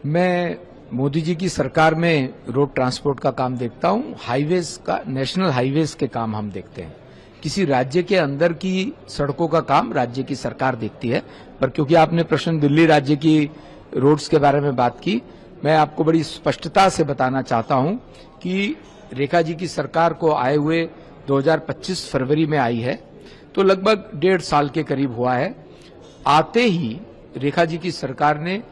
मैं मोदी जी की सरकार में रोड ट्रांसपोर्ट का काम देखता हूं, हाईवेज का, नेशनल हाईवेज के काम हम देखते हैं। किसी राज्य के अंदर की सड़कों का काम राज्य की सरकार देखती है। पर क्योंकि आपने प्रश्न दिल्ली राज्य की रोड्स के बारे में बात की, मैं आपको बड़ी स्पष्टता से बताना चाहता हूं कि रेखा जी की सरकार को आए हुए 2025 फरवरी में आई है, तो लगभग 1.5 साल के करीब हुआ है। आते ही रेखा जी की सरकार ने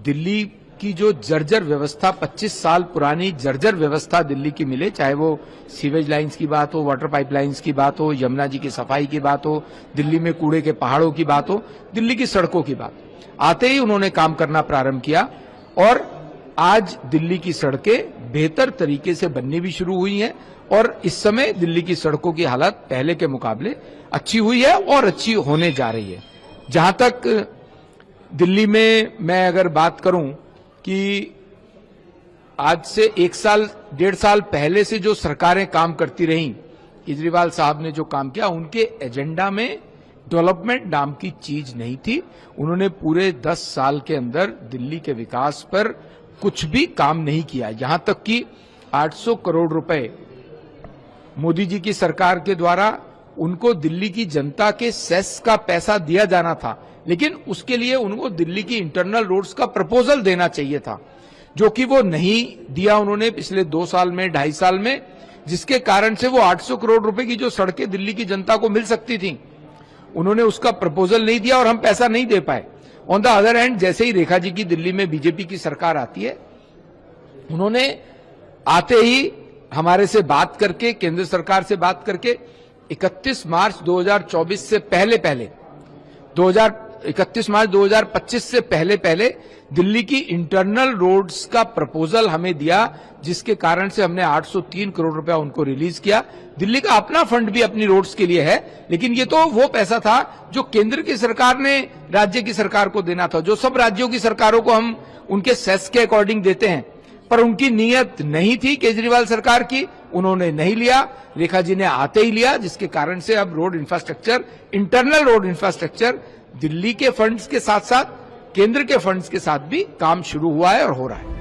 दिल्ली की जो जर्जर व्यवस्था, 25 साल पुरानी जर्जर व्यवस्था दिल्ली की मिले, चाहे वो सीवेज लाइंस की बात हो, वाटर पाइपलाइंस की बात हो, यमुना जी की सफाई की बात हो, दिल्ली में कूड़े के पहाड़ों की बात हो, दिल्ली की सड़कों की बात, आते ही उन्होंने काम करना प्रारंभ किया और आज दिल्ली की सड़कें बेहतर तरीके से बननी भी शुरू हुई हैं और इस समय दिल्ली की सड़कों की हालत पहले के मुकाबले अच्छी हुई है और अच्छी होने जा रही है। जहां तक दिल्ली में मैं अगर बात करूं कि आज से 1.5 साल पहले से जो सरकारें काम करती रहीं, केजरीवाल साहब ने जो काम किया, उनके एजेंडा में डेवलपमेंट नाम की चीज नहीं थी। उन्होंने पूरे 10 साल के अंदर दिल्ली के विकास पर कुछ भी काम नहीं किया। यहां तक कि 800 करोड़ रुपए मोदी जी की सरकार के द्वारा उनको दिल्ली की जनता के सेस का पैसा दिया जाना था, लेकिन उसके लिए उनको दिल्ली की इंटरनल रोड्स का प्रपोजल देना चाहिए था, जो कि वो नहीं दिया उन्होंने पिछले 2 साल में, 2.5 साल में, जिसके कारण से वो 800 करोड़ रुपए की जो सड़कें दिल्ली की जनता को मिल सकती थी, उन्होंने उसका प्रपोजल नहीं दिया और हम पैसा नहीं दे पाए। ऑन द अदर हैंड, जैसे ही रेखा जी की दिल्ली में बीजेपी की सरकार आती है, उन्होंने आते ही हमारे से बात करके, केंद्र सरकार से बात करके 31 मार्च 2024 से पहले 31 मार्च 2025 से पहले दिल्ली की इंटरनल रोड्स का प्रपोजल हमें दिया, जिसके कारण से हमने 803 करोड़ रुपया उनको रिलीज किया। दिल्ली का अपना फंड भी अपनी रोड्स के लिए है, लेकिन ये तो वो पैसा था जो केंद्र की सरकार ने राज्य की सरकार को देना था, जो सब राज्यों की सरकारों को हम उनके सेस के अकॉर्डिंग देते हैं। पर उनकी नीयत नहीं थी केजरीवाल सरकार की, उन्होंने नहीं लिया, रेखा जी ने आते ही लिया, जिसके कारण से अब road infrastructure, internal road infrastructure Delhi के फंड्स के साथ साथ केंद्र के फंड्स के साथ भी काम शुरू हुआ है और हो रहा है।